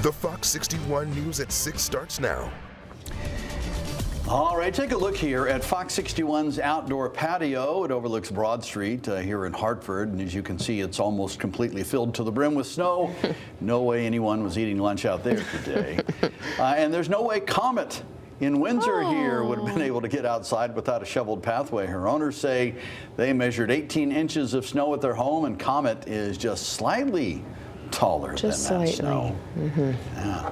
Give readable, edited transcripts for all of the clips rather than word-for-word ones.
The Fox 61 News at 6 starts now. All right, take a look here at Fox 61's outdoor patio. It overlooks Broad Street here in Hartford, and as you can see, it's almost completely filled to the brim with snow. No way anyone was eating lunch out there today. And there's no way Comet in Windsor here would have been able to get outside without a shoveled pathway. Her owners say they measured 18 inches of snow at their home, and Comet is just slightly taller than that snow. Yeah.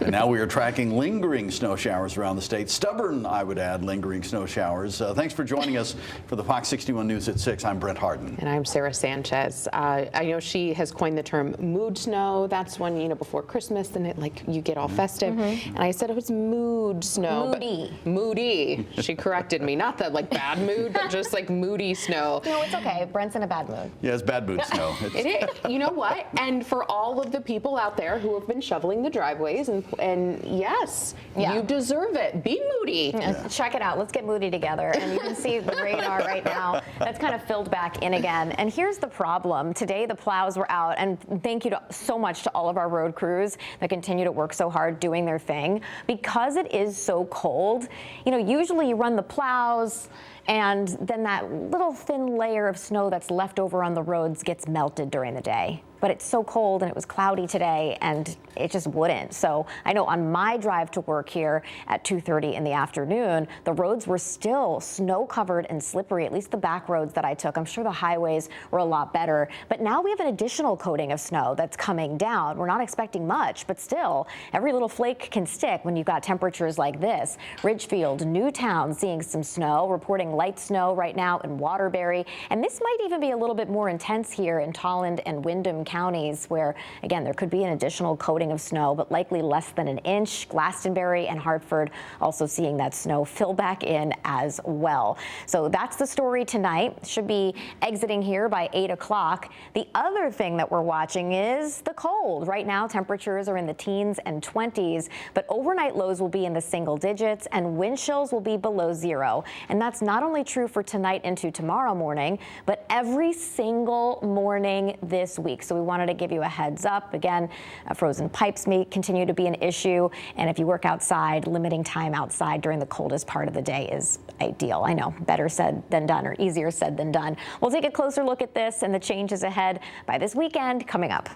And now we are tracking lingering snow showers around the state. Stubborn, I would add, lingering snow showers. Thanks for joining us for the Fox 61 News at 6. I'm Brent Harden. And I'm Sarah Sanchez. I know she has coined the term mood snow. That's when, before Christmas, and you get all festive. And I said it was mood snow. Moody. Moody. She corrected me. Not that bad mood, but just moody snow. No, it's okay. Brent's in a bad mood. Yeah, it's bad mood snow. It is. You know what? And for all of the people out there who have been shoveling the driveways, and yes, you deserve it. Be moody. Check it out. Let's get moody together. And you can see the radar right now. That's kind of filled back in again. And here's the problem. Today, the plows were out. And thank you so much to all of our road crews that continue to work so hard doing their thing. Because it is so cold, usually you run the plows, and then that little thin layer of snow that's left over on the roads gets melted during the day. But it's so cold and it was cloudy today and it just wouldn't. So I know on my drive to work here at 2:30 in the afternoon, the roads were still snow covered and slippery, at least the back roads that I took. I'm sure the highways were a lot better. But now we have an additional coating of snow that's coming down. We're not expecting much, but still, every little flake can stick when you've got temperatures like this. Ridgefield, Newtown seeing some snow, reporting light snow right now in Waterbury. And this might even be a little bit more intense here in Tolland and Windham counties, where, again, there could be an additional coating of snow, but likely less than an inch. Glastonbury and Hartford also seeing that snow fill back in as well. So that's the story tonight. Should be exiting here by 8 o'clock. The other thing that we're watching is the cold. Right now, temperatures are in the teens and 20s, but overnight lows will be in the single digits and wind chills will be below zero. And that's not only true for tonight into tomorrow morning, but every single morning this week. So we wanted to give you a heads up. Again, frozen pipes may continue to be an issue. And if you work outside, limiting time outside during the coldest part of the day is ideal. I know, better said than done, or easier said than done. We'll take a closer look at this and the changes ahead by this weekend coming up.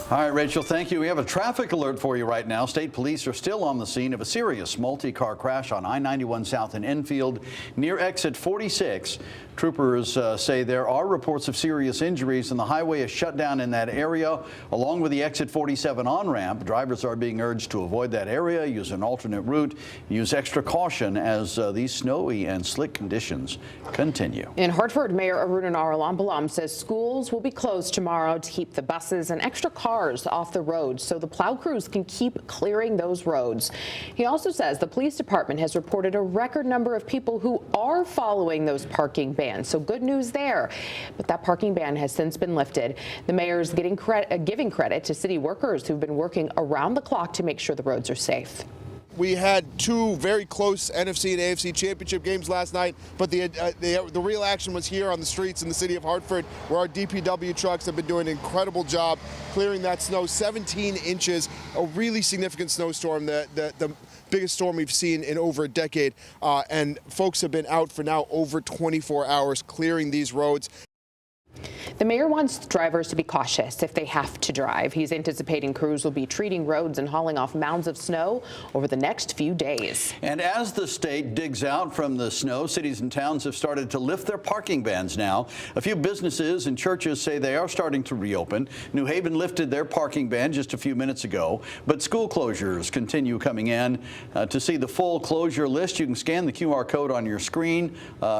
All right, Rachel, thank you. We have a traffic alert for you right now. State police are still on the scene of a serious multi-car crash on I-91 South in Enfield near exit 46. Troopers say there are reports of serious injuries and the highway is shut down in that area along with the exit 47 on-ramp. Drivers are being urged to avoid that area, use an alternate route, use extra caution as these snowy and slick conditions continue. In Hartford, Mayor Aruna Naralambalam says schools will be closed tomorrow to keep the buses and extra cars off the roads so the plow crews can keep clearing those roads. He also says the police department has reported a record number of people who are following those parking bans. So good news there. But that parking ban has since been lifted. The mayor's giving credit to city workers who've been working around the clock to make sure the roads are safe. We had two very close NFC and AFC championship games last night, but the real action was here on the streets in the city of Hartford, where our DPW trucks have been doing an incredible job clearing that snow. 17 inches, a really significant snowstorm, the biggest storm we've seen in over a decade, and folks have been out for now over 24 hours clearing these roads. The mayor wants drivers to be cautious if they have to drive. He's anticipating crews will be treating roads and hauling off mounds of snow over the next few days. And as the state digs out from the snow, cities and towns have started to lift their parking bans now. A few businesses and churches say they are starting to reopen. New Haven lifted their parking ban just a few minutes ago, but school closures continue coming in. To see the full closure list, you can scan the QR code on your screen.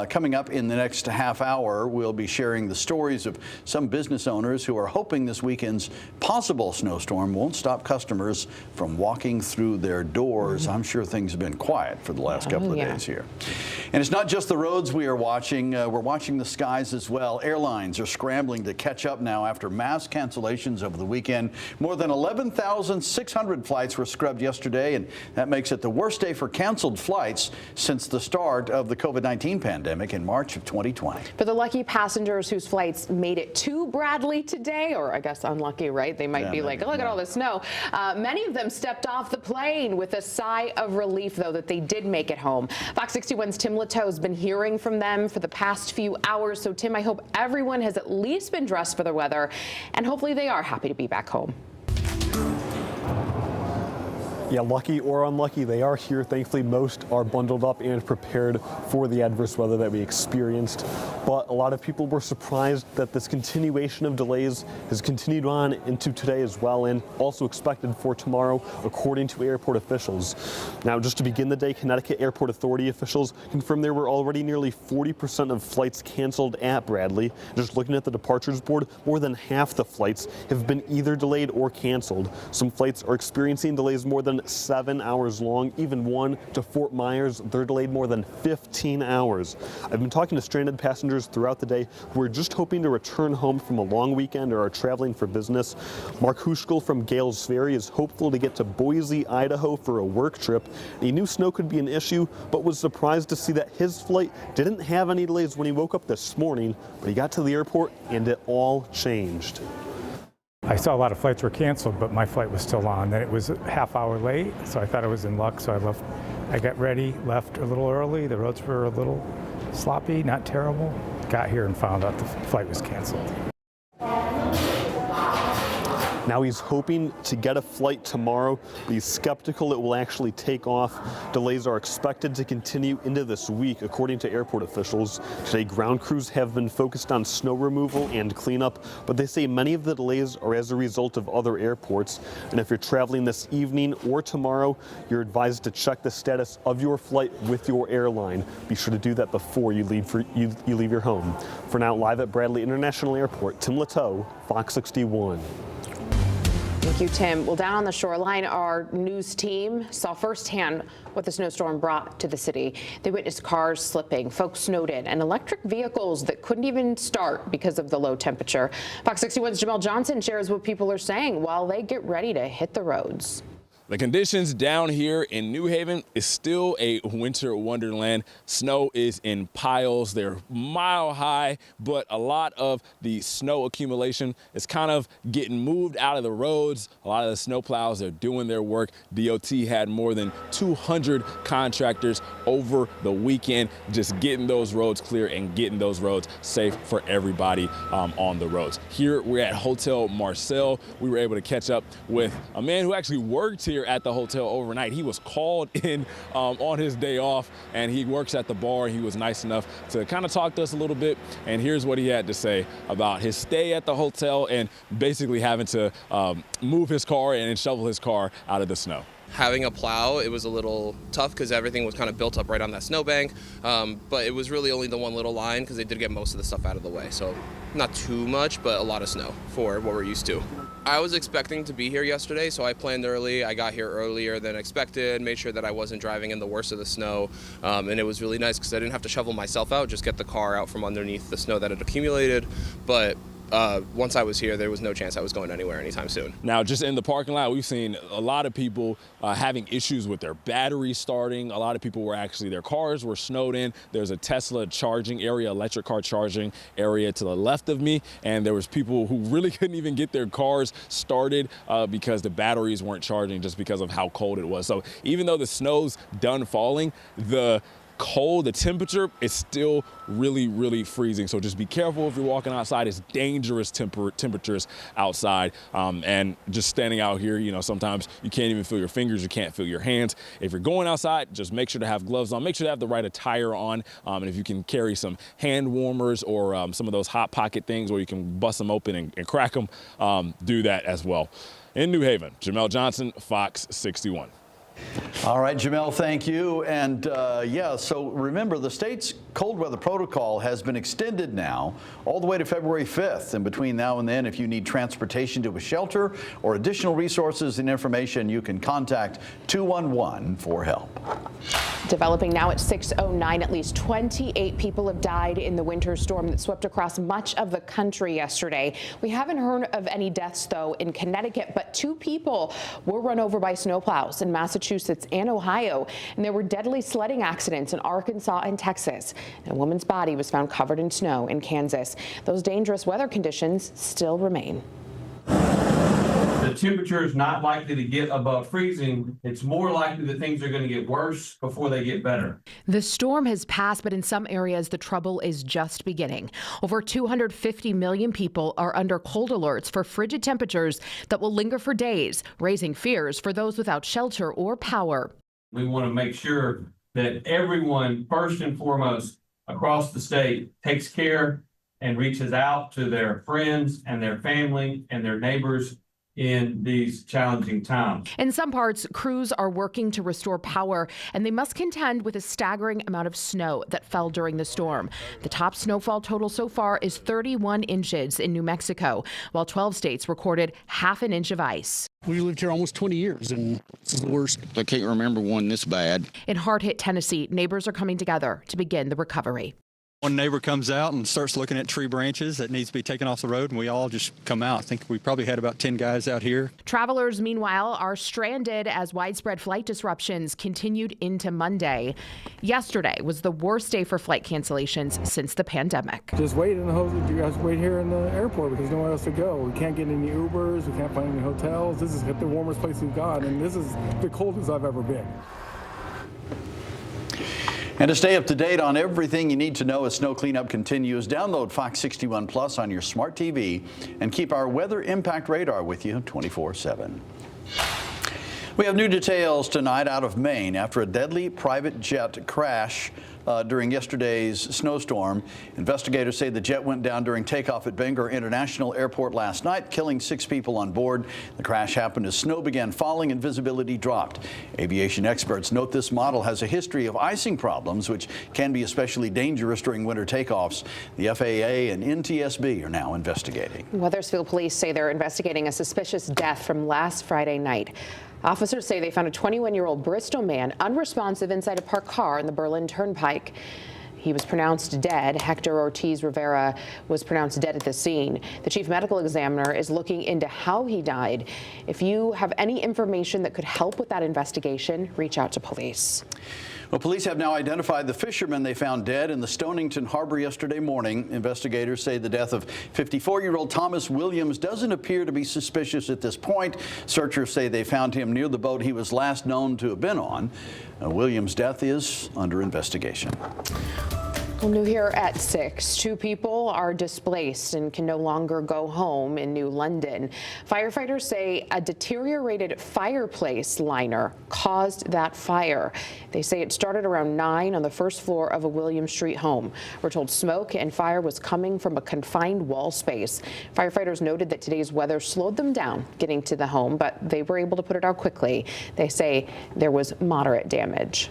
Coming up in the next half hour, we'll be sharing the stories of some business owners who are hoping this weekend's possible snowstorm won't stop customers from walking through their doors. I'm sure things have been quiet for the last couple of days here. And it's not just the roads we are watching. We're watching the skies as well. Airlines are scrambling to catch up now after mass cancellations over the weekend. More than 11,600 flights were scrubbed yesterday, and that makes it the worst day for canceled flights since the start of the COVID-19 pandemic in March of 2020. For the lucky passengers whose flights made it to Bradley today, or I guess unlucky, right? They might be like, look at all the snow. Many of them stepped off the plane with a sigh of relief, though, that they did make it home. Fox 61's Tim Latow has been hearing from them for the past few hours. So, Tim, I hope everyone has at least been dressed for the weather, and hopefully they are happy to be back home. Yeah, lucky or unlucky, they are here. Thankfully, most are bundled up and prepared for the adverse weather that we experienced. But a lot of people were surprised that this continuation of delays has continued on into today as well, and also expected for tomorrow, according to airport officials. Now, just to begin the day, Connecticut Airport Authority officials confirmed there were already nearly 40% of flights canceled at Bradley. Just looking at the departures board, more than half the flights have been either delayed or canceled. Some flights are experiencing delays more than 7 hours long. Even one to Fort Myers, they're delayed more than 15 hours. I've been talking to stranded passengers throughout the day who are just hoping to return home from a long weekend or are traveling for business. Mark Huschel from Gales Ferry is hopeful to get to Boise, Idaho for a work trip. He knew snow could be an issue, but was surprised to see that his flight didn't have any delays when he woke up this morning, but he got to the airport and it all changed. I saw a lot of flights were canceled, but my flight was still on. Then it was a half hour late, so I thought I was in luck. So I got ready, left a little early. The roads were a little sloppy, not terrible. Got here and found out the flight was canceled. Now he's hoping to get a flight tomorrow, but he's skeptical it will actually take off. Delays are expected to continue into this week, according to airport officials. Today, ground crews have been focused on snow removal and cleanup, but they say many of the delays are as a result of other airports. And if you're traveling this evening or tomorrow, you're advised to check the status of your flight with your airline. Be sure to do that before you leave your home. For now, live at Bradley International Airport, Tim Latow, Fox 61. Thank you, Tim. Well, down on the shoreline, our news team saw firsthand what the snowstorm brought to the city. They witnessed cars slipping, folks snowed in, and electric vehicles that couldn't even start because of the low temperature. Fox 61's Jamel Johnson shares what people are saying while they get ready to hit the roads. The conditions down here in New Haven is still a winter wonderland. Snow is in piles. They're mile high, but a lot of the snow accumulation is kind of getting moved out of the roads. A lot of the snow plows are doing their work. DOT had more than 200 contractors over the weekend just getting those roads clear and getting those roads safe for everybody on the roads. Here we're at Hotel Marcel. We were able to catch up with a man who actually worked here at the hotel overnight. He was called in on his day off, and he works at the bar. He was nice enough to kind of talk to us a little bit, and here's what he had to say about his stay at the hotel and basically having to move his car and shovel his car out of the snow. Having a plow, it was a little tough because everything was kind of built up right on that snowbank, but it was really only the one little line because they did get most of the stuff out of the way. So not too much, but a lot of snow for what we're used to. I was expecting to be here yesterday, so I planned early. I got here earlier than expected, made sure that I wasn't driving in the worst of the snow, and it was really nice because I didn't have to shovel myself out, just get the car out from underneath the snow that had accumulated. But once I was here, there was no chance I was going anywhere anytime soon. Now, just in the parking lot, we've seen a lot of people having issues with their batteries starting. A lot of people were actually, their cars were snowed in. There's a Tesla charging area, electric car charging area to the left of me, and there was people who really couldn't even get their cars started because the batteries weren't charging just because of how cold it was. So even though the snow's done falling, the temperature is still really, really freezing. So just be careful if you're walking outside. It's dangerous temperatures outside. And just standing out here, you know, sometimes you can't even feel your fingers, you can't feel your hands. If you're going outside, just make sure to have gloves on, make sure to have the right attire on. And if you can carry some hand warmers or some of those hot pocket things where you can bust them open and crack them, do that as well. In New Haven, Jamel Johnson, Fox 61. All right, Jamel, thank you. And yeah, so remember, the state's cold weather protocol has been extended now all the way to February 5th. And between now and then, if you need transportation to a shelter or additional resources and information, you can contact 211 for help. Developing now at 6:09, at least 28 people have died in the winter storm that swept across much of the country yesterday. We haven't heard of any deaths, though, in Connecticut, but 2 people were run over by snowplows in Massachusetts Massachusetts, and Ohio. And there were deadly sledding accidents in Arkansas and Texas. A woman's body was found covered in snow in Kansas. Those dangerous weather conditions still remain. The temperature is not likely to get above freezing. It's more likely that things are going to get worse before they get better. The storm has passed, but in some areas the trouble is just beginning. Over 250 million people are under cold alerts for frigid temperatures that will linger for days, raising fears for those without shelter or power. We want to make sure that everyone, first and foremost, across the state takes care and reaches out to their friends and their family and their neighbors in these challenging times. In some parts, crews are working to restore power, and they must contend with a staggering amount of snow that fell during the storm. The top snowfall total so far is 31 inches in New Mexico, while 12 states recorded half an inch of ice. We lived here almost 20 years, and this is the worst. I can't remember one this bad. In hard-hit Tennessee, neighbors are coming together to begin the recovery. One neighbor comes out and starts looking at tree branches that needs to be taken off the road, and we all just come out. I think we probably had about 10 guys out here. Travelers, meanwhile, are stranded as widespread flight disruptions continued into Monday. Yesterday was the worst day for flight cancellations since the pandemic. Just wait in the you guys wait here in the airport because there's nowhere else to go. We can't get any Ubers, we can't find any hotels. This is the warmest place we've got, and this is the coldest I've ever been. And to stay up to date on everything you need to know as snow cleanup continues, download Fox 61 Plus on your smart TV and keep our weather impact radar with you 24/7. We have new details tonight out of Maine after a deadly private jet crash during yesterday's snowstorm. Investigators say the jet went down during takeoff at Bangor International Airport last night, killing 6 people on board. The crash happened as snow began falling and visibility dropped. Aviation experts note this model has a history of icing problems, which can be especially dangerous during winter takeoffs. The FAA and NTSB are now investigating. Weathersfield police say they're investigating a suspicious death from last Friday night. Officers say they found a 21-year-old Bristol man unresponsive inside a parked car in the Berlin Turnpike. He was pronounced dead. Hector Ortiz Rivera was pronounced dead at the scene. The chief medical examiner is looking into how he died. If you have any information that could help with that investigation, reach out to police. Well, police have now identified the fisherman they found dead in the Stonington Harbor yesterday morning. Investigators say the death of 54-year-old Thomas Williams doesn't appear to be suspicious at this point. Searchers say they found him near the boat he was last known to have been on. Williams' death is under investigation. Well, new here at 6. 2 people are displaced and can no longer go home in New London. Firefighters say a deteriorated fireplace liner caused that fire. They say it started around 9 on the first floor of a William Street home. We're told smoke and fire was coming from a confined wall space. Firefighters noted that today's weather slowed them down getting to the home, but they were able to put it out quickly. They say there was moderate damage.